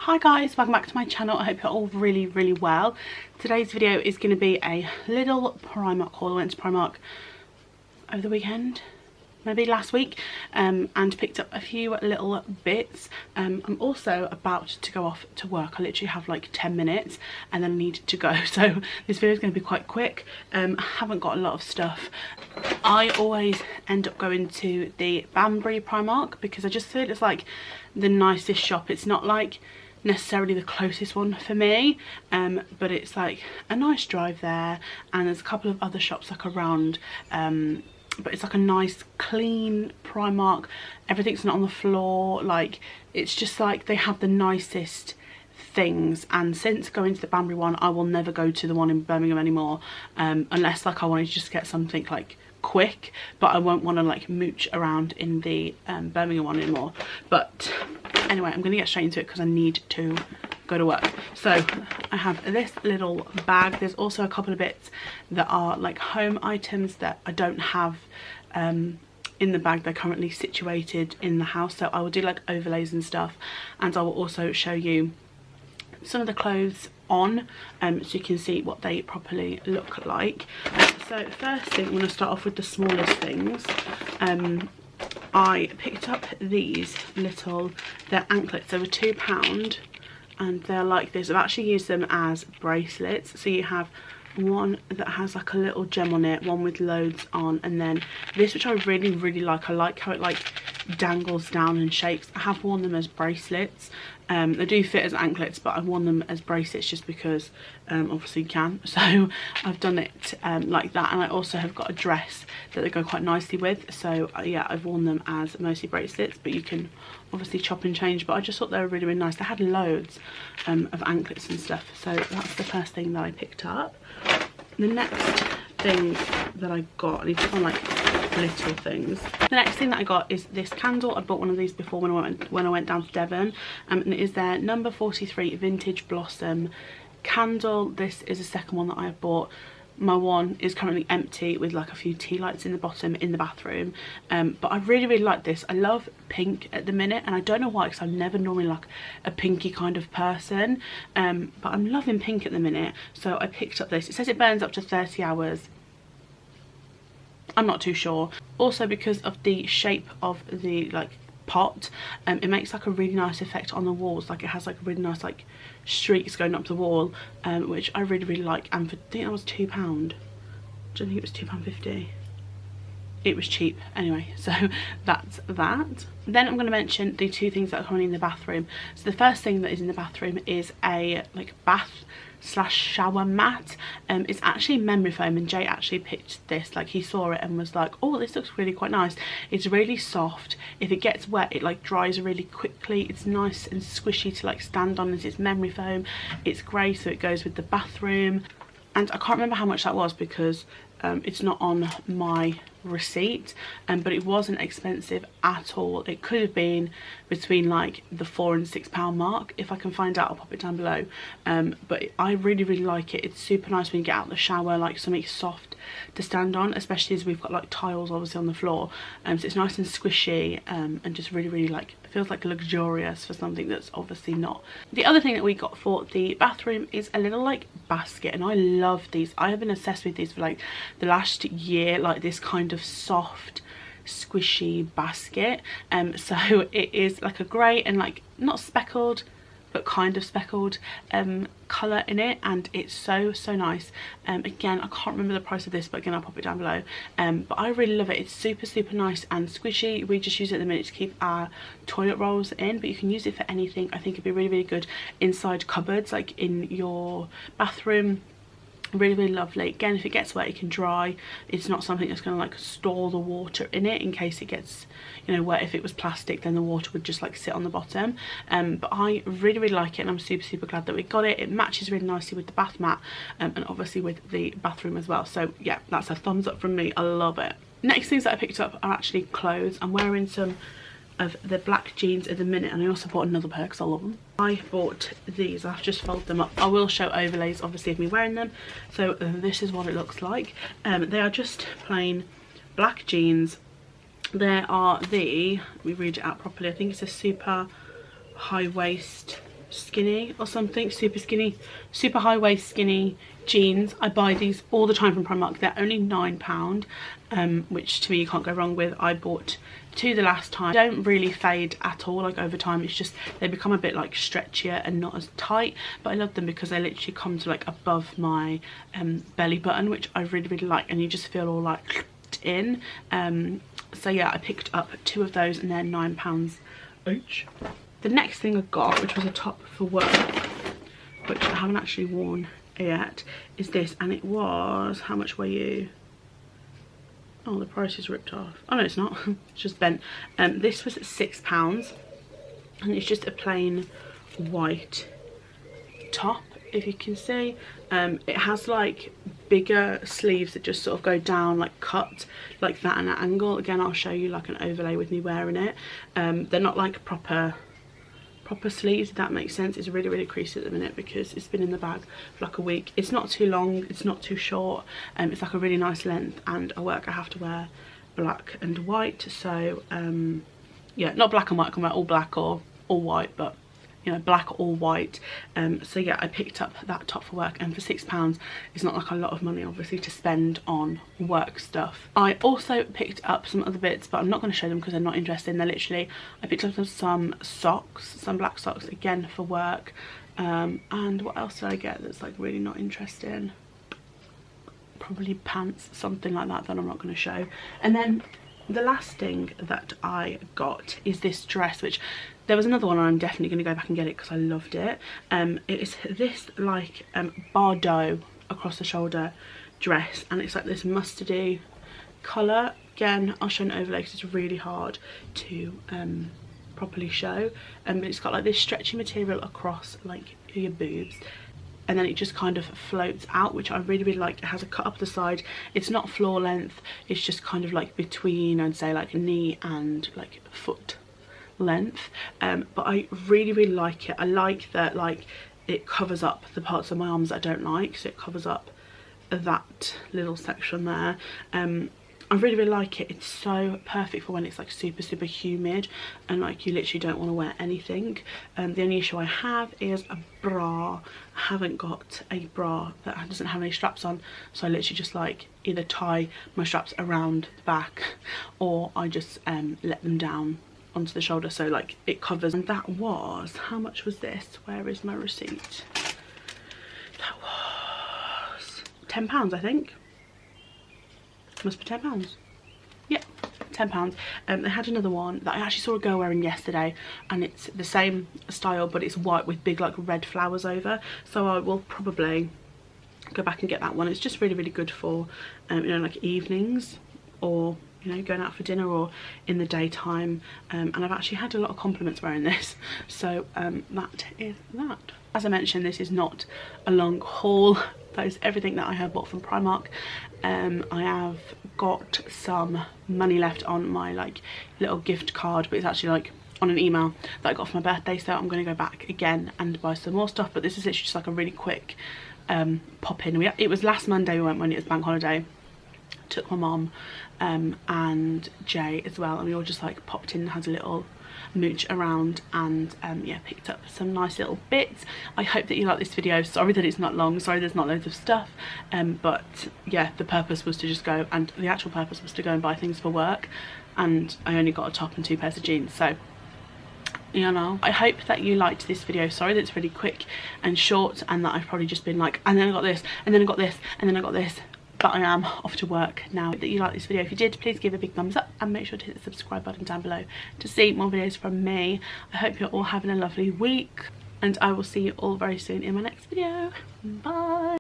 Hi guys, welcome back to my channel. I hope you're all really well. Today's video is going to be a little Primark haul. I went to Primark over the weekend, maybe last week, and picked up a few little bits. I'm also about to go off to work. I literally have like 10 minutes and then I need to go, so this video is going to be quite quick. I haven't got a lot of stuff. I always end up going to the Banbury Primark because I just feel it's like the nicest shop. It's not like necessarily the closest one for me, but it's like a nice drive there, and there's a couple of other shops like around, but it's like a nice clean Primark. Everything's not on the floor, like it's just like they have the nicest things. And since going to the Banbury one, I will never go to the one in Birmingham anymore, unless like I wanted to just get something like quick, but I won't want to like mooch around in the Birmingham one anymore. But anyway, I'm gonna get straight into it because I need to go to work. So I have this little bag. There's also a couple of bits that are like home items that I don't have in the bag. They're currently situated in the house, so I will do like overlays and stuff, and I will also show you some of the clothes on, so you can see what they properly look like. So first thing, I'm going to start off with the smallest things. I picked up these little, they're anklets. They were £2 and they're like this. I've actually used them as bracelets. So you have one that has like a little gem on it, one with loads on, and then this, which I really like. I like how it like dangles down and shakes. I have worn them as bracelets. They do fit as anklets, but I've worn them as bracelets just because obviously you can, so I've done it like that. And I also have got a dress that they go quite nicely with, so yeah, I've worn them as mostly bracelets, but you can obviously chop and change. But I just thought they were really nice. They had loads of anklets and stuff, so that's the first thing that I picked up. The next thing that I got, I need to find like little things. The next thing that I got is this candle. I bought one of these before when I went down to Devon, and it is their number 43 vintage blossom candle. This is the second one that I have bought. My one is currently empty with like a few tea lights in the bottom in the bathroom, but I really like this. I love pink at the minute, and I don't know why, because I'm never normally like a pinky kind of person, but I'm loving pink at the minute, so I picked up this. It says it burns up to 30 hours. I'm not too sure. Also, because of the shape of the like pot, it makes like a really nice effect on the walls. Like it has like really nice like streaks going up the wall, which I really like. And for, I think that was £2. I don't think it was £2.50. It was cheap anyway, so that's that. Then I'm going to mention the two things that are currently in the bathroom. So the first thing that is in the bathroom is a like bath slash shower mat. It's actually memory foam, and Jay actually picked this. Like he saw it and was like, oh, this looks really quite nice. It's really soft. If it gets wet, it like dries really quickly. It's nice and squishy to like stand on, as it's memory foam. It's grey, so it goes with the bathroom. And I can't remember how much that was because it's not on my receipt, but it wasn't expensive at all. It could have been between like the £4 and £6 mark. If I can find out, I'll pop it down below. But I really like it. It's super nice when you get out of the shower, like something soft to stand on, especially as we've got like tiles obviously on the floor, so it's nice and squishy, and just really like, it feels like luxurious for something that's obviously not. The other thing that we got for the bathroom is a little like basket, and I love these. I have been obsessed with these for like the last year, like this kind of soft squishy basket. So it is like a grey and like not speckled but kind of speckled colour in it, and it's so nice. Again, I can't remember the price of this, but again I'll pop it down below. But I really love it. It's super nice and squishy. We just use it at the minute to keep our toilet rolls in, but you can use it for anything. I think it'd be really good inside cupboards, like in your bathroom. Really lovely. Again, if it gets wet, it can dry. It's not something that's going to like store the water in it in case it gets, you know, wet. If it was plastic, then the water would just like sit on the bottom. But I really like it, and I'm super glad that we got it. It matches really nicely with the bath mat, and obviously with the bathroom as well. So yeah, that's a thumbs up from me. I love it. Next things that I picked up are actually clothes. I'm wearing some of the black jeans at the minute, and I also bought another pair because I love them. I bought these. I've just folded them up. I will show overlays obviously of me wearing them. So this is what it looks like. They are just plain black jeans. There are the, let me read it out properly, I think it's a super high waist skinny or something, super skinny, super high waist skinny jeans. I buy these all the time from Primark. They're only £9, which to me you can't go wrong with. I bought 2 the last time. They don't really fade at all, like over time. It's just they become a bit like stretchier and not as tight, but I love them because they literally come to like above my belly button, which I really like, and you just feel all like in. So yeah, I picked up 2 of those and they're £9 each. The next thing I got, which was a top for work, which I haven't actually worn yet, is this, and it was, how much were you? Oh, the price is ripped off. Oh no, it's not. It's just bent. This was £6, and it's just a plain white top, if you can see. It has like bigger sleeves that just sort of go down, like cut like that at an angle. Again, I'll show you like an overlay with me wearing it. They're not like proper sleeves, if that makes sense. It's really creasy at the minute because it's been in the bag for like a week. It's not too long, it's not too short. It's like a really nice length, and at work I have to wear black and white, so yeah, not black and white, I can wear all black or all white, but you know, black or white. So yeah, I picked up that top for work, and for £6 it's not like a lot of money obviously to spend on work stuff. I also picked up some other bits, but I'm not going to show them because they're not interesting. They're literally, I picked up some socks, some black socks again for work, and what else did I get that's like really not interesting? Probably pants, something like that I'm not going to show. And then the last thing that I got is this dress, which there was another one and I'm definitely going to go back and get it because I loved it. It is this like Bordeaux across the shoulder dress, and it's like this mustardy colour. Again, I'll show an overlay because it's really hard to properly show. But it's got like this stretchy material across like your boobs, and then it just kind of floats out, which I really like. It has a cut up the side. It's not floor length, it's just kind of like between, I'd say, like knee and like foot length. But I really like it. I like that like it covers up the parts of my arms that I don't like, so it covers up that little section there. I really like it. It's so perfect for when it's like super humid and like you literally don't want to wear anything. The only issue I have is a bra. I haven't got a bra that doesn't have any straps on, so I literally just like either tie my straps around the back, or I just let them down onto the shoulder, so like it covers. And that was, how much was this? Where is my receipt? That was £10, I think. Must be £10. Yeah, £10. They had another one that I actually saw a girl wearing yesterday, and it's the same style but it's white with big like red flowers over, so I will probably go back and get that one. It's just really good for you know, like evenings, or you know, going out for dinner, or in the daytime. And I've actually had a lot of compliments wearing this, so that is that. As I mentioned, this is not a long haul. That is everything that I have bought from Primark. I have got some money left on my like little gift card, but it's actually like on an email that I got for my birthday, so I'm going to go back again and buy some more stuff. But this is literally just like a really quick pop in. It was last Monday we went, when it was bank holiday. Took my mum and Jay as well, and we all just like popped in, had a little mooch around, and yeah, picked up some nice little bits. I hope that you like this video. Sorry that it's not long, sorry there's not loads of stuff, but yeah, the purpose was to just go, and the actual purpose was to go and buy things for work, and I only got a top and 2 pairs of jeans, so you know. I hope that you liked this video. Sorry that it's really quick and short, and that I've probably just been like, and then I got this, and then I got this, and then I got this, but I am off to work now. That you liked this video. If you did, please give a big thumbs up and make sure to hit the subscribe button down below to see more videos from me. I hope you're all having a lovely week, and I will see you all very soon in my next video. Bye.